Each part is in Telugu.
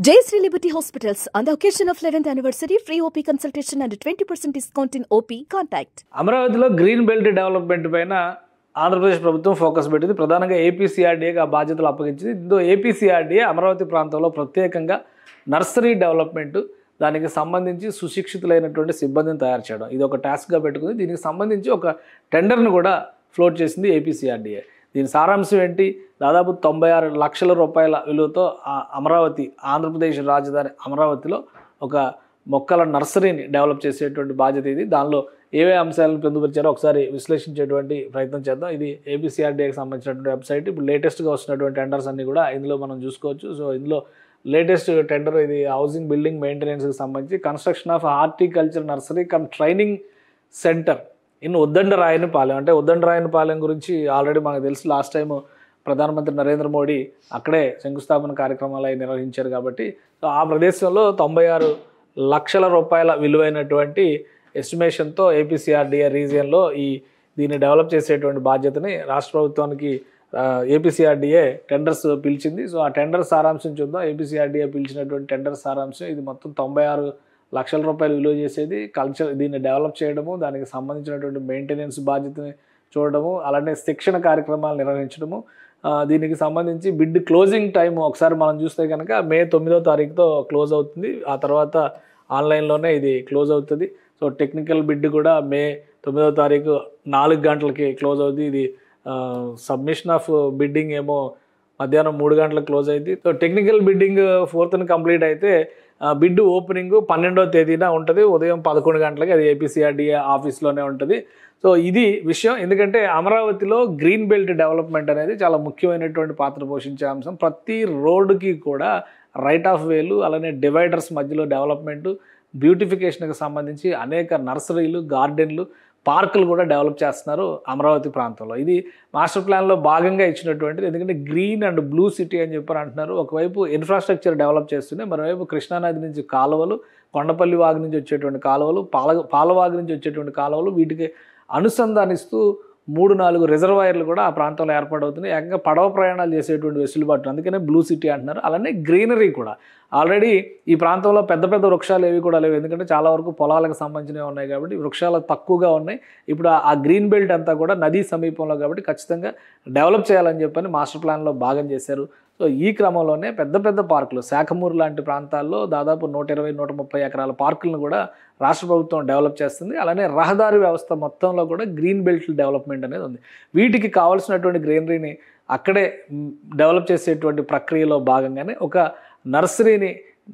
Jayashree Liberty Hospitals on the occasion of 11th anniversary, free OP consultation and 20% discount in OP. Contact. అమరావతిలో గ్రీన్ బెల్ట్ డెవలప్మెంట్ పైన ఆంధ్రప్రదేశ్ ప్రభుత్వం ఫోకస్ పెట్టింది. ప్రధానంగా ఏపీసీఆర్డీఏకి ఆ బాధ్యతలు అప్పగించింది. దీంతో ఏపీసీఆర్డీఏ అమరావతి ప్రాంతంలో ప్రత్యేకంగా నర్సరీ డెవలప్మెంట్ దానికి సంబంధించి సుశిక్షితులైనటువంటి సిబ్బందిని తయారు చేయడం ఇది ఒక టాస్క్గా పెట్టుకుంది. దీనికి సంబంధించి ఒక టెండర్ను కూడా ఫ్లోట్ చేసింది ఏపీసీఆర్డీఏ. దీని సారాంశం ఏంటి? దాదాపు 96 లక్షల రూపాయల విలువతో అమరావతి ఆంధ్రప్రదేశ్ రాజధాని అమరావతిలో ఒక మొక్కల నర్సరీని డెవలప్ చేసేటువంటి బాధ్యత ఇది. దానిలో ఏవే అంశాలను పొందుపరిచారో ఒకసారి విశ్లేషించేటువంటి ప్రయత్నం చేద్దాం. ఇది ఏపీసీఆర్డీఏకి సంబంధించినటువంటి వెబ్సైట్. ఇప్పుడు లేటెస్ట్గా వస్తున్నటువంటి టెండర్స్ అన్ని కూడా ఇందులో మనం చూసుకోవచ్చు. సో ఇందులో లేటెస్ట్ టెండర్ ఇది హౌసింగ్ బిల్డింగ్ మెయింటెనెన్స్కి సంబంధించి construction of horticulture nursery cum training centre in Uddandarayunipalem. అంటే ఉద్దండరాయనిపాలెం గురించి ఆల్రెడీ మనకు తెలుసు. లాస్ట్ టైం ప్రధానమంత్రి నరేంద్ర మోడీ అక్కడే శంకుస్థాపన కార్యక్రమాలు అవి నిర్వహించారు కాబట్టి సో ఆ ప్రదేశంలో 96 లక్షల రూపాయల విలువైనటువంటి ఎస్టిమేషన్తో ఏపీసీఆర్డీఏ రీజియన్లో దీన్ని డెవలప్ చేసేటువంటి బాధ్యతని రాష్ట్ర ప్రభుత్వానికి ఏపీసీఆర్డీఏ టెండర్స్ పిలిచింది. సో ఆ టెండర్ సారాంశం చూద్దాం. ఏపీసీఆర్డీఏ పిలిచినటువంటి టెండర్ సారాంశం ఇది మొత్తం 96 లక్షల రూపాయలు విలువ చేసేది. దీన్ని డెవలప్ చేయడము, దానికి సంబంధించినటువంటి మెయింటెనెన్స్ బాధ్యతని చూడడము, అలానే శిక్షణ కార్యక్రమాలు నిర్వహించడము. దీనికి సంబంధించి బిడ్ క్లోజింగ్ టైం ఒకసారి మనం చూస్తే కనుక మే 9వ తారీఖుతో క్లోజ్ అవుతుంది. ఆ తర్వాత ఆన్లైన్లోనే ఇది క్లోజ్ అవుతుంది. సో టెక్నికల్ బిడ్ కూడా మే 9వ తారీఖు 4 గంటలకి క్లోజ్ అవుతుంది. ఇది సబ్మిషన్ ఆఫ్ బిడ్డింగ్ ఏమో మధ్యాహ్నం 3 గంటలకు క్లోజ్ అయింది. So technical bidding 4th complete అయితే బిడ్ ఓపెనింగ్ 12వ తేదీన ఉంటుంది. ఉదయం 11 గంటలకి అది ఏపీసీఆర్డీఏ ఆఫీస్లోనే ఉంటుంది. సో ఇది విషయం. ఎందుకంటే అమరావతిలో గ్రీన్ బెల్ట్ డెవలప్మెంట్ అనేది చాలా ముఖ్యమైనటువంటి పాత్ర పోషించే అంశం. ప్రతి రోడ్డుకి కూడా రైట్ ఆఫ్ వేలు, అలానే డివైడర్స్ మధ్యలో డెవలప్మెంట్, బ్యూటిఫికేషన్కి సంబంధించి అనేక నర్సరీలు, గార్డెన్లు, పార్కులు కూడా డెవలప్ చేస్తున్నారు అమరావతి ప్రాంతంలో. ఇది మాస్టర్ ప్లాన్లో భాగంగా ఇచ్చినటువంటిది. ఎందుకంటే గ్రీన్ అండ్ బ్లూ సిటీ అని చెప్పి అంటున్నారు. ఒకవైపు ఇన్ఫ్రాస్ట్రక్చర్ డెవలప్ చేస్తూనే మరోవైపు కృష్ణానది నుంచి కాలువలు, కొండపల్లి వాగు నుంచి వచ్చేటువంటి కాలువలు, పాలవాగు నుంచి వచ్చేటువంటి కాలువలు, వీటికి అనుసంధానిస్తూ 3-4 రిజర్వాయర్లు కూడా ఆ ప్రాంతంలో ఏర్పాటవుతున్నాయి. ఏకంగా పడవ ప్రయాణాలు చేసేటువంటి వెసులుబాటు, అందుకనే బ్లూ సిటీ అంటున్నారు. అలానే గ్రీనరీ కూడా ఆల్రెడీ ఈ ప్రాంతంలో పెద్ద పెద్ద వృక్షాలు ఏవి కూడా లేవు. ఎందుకంటే చాలా వరకు పొలాలకు సంబంధించినవి ఉన్నాయి కాబట్టి వృక్షాలు తక్కువగా ఉన్నాయి. ఇప్పుడు ఆ గ్రీన్ బెల్ట్ అంతా కూడా నదీ సమీపంలో కాబట్టి ఖచ్చితంగా డెవలప్ చేయాలని చెప్పని మాస్టర్ ప్లాన్లో భాగం చేశారు. సో ఈ క్రమంలోనే పెద్ద పెద్ద పార్కులు, శాఖమూరు లాంటి ప్రాంతాల్లో దాదాపు 120-130 ఎకరాల పార్కులను కూడా రాష్ట్ర ప్రభుత్వం డెవలప్ చేస్తుంది. అలానే రహదారి వ్యవస్థ మొత్తంలో కూడా గ్రీన్ బెల్ట్ డెవలప్మెంట్ అనేది ఉంది. వీటికి కావాల్సినటువంటి గ్రీనరీని అక్కడే డెవలప్ చేసేటువంటి ప్రక్రియలో భాగంగానే ఒక నర్సరీని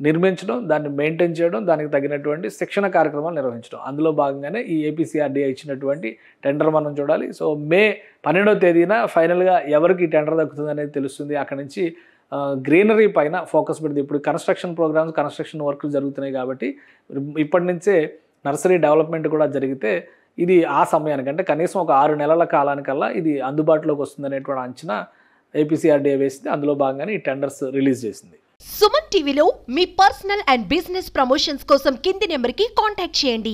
నిర్మించడం, దాన్ని మెయింటైన్ చేయడం, దానికి తగినటువంటి శిక్షణ కార్యక్రమాలు నిర్వహించడం, అందులో భాగంగానే ఈ ఏపీసీఆర్డీఏ ఇచ్చినటువంటి టెండర్ మనం చూడాలి. సో మే 12వ తేదీన ఫైనల్గా ఎవరికి ఈ టెండర్ దక్కుతుంది అనేది తెలుస్తుంది. అక్కడి నుంచి గ్రీనరీ పైన ఫోకస్ పెడుతుంది. ఇప్పుడు కన్స్ట్రక్షన్ ప్రోగ్రామ్స్, కన్స్ట్రక్షన్ వర్క్లు జరుగుతున్నాయి కాబట్టి ఇప్పటి నుంచే నర్సరీ డెవలప్మెంట్ కూడా జరిగితే ఇది ఆ సమయానికి అంటే కనీసం ఒక 6 నెలల కాలానికల్లా ఇది అందుబాటులోకి వస్తుందనేటువంటి అంచనా ఏపీసీఆర్డీఏ వేసింది. అందులో భాగంగానే ఈ టెండర్స్ రిలీజ్ చేసింది. సుమన్ టీవీలో మీ పర్సనల్ అండ్ బిజినెస్ ప్రమోషన్స్ కోసం కింది నెంబర్కి కాంటాక్ట్ చేయండి.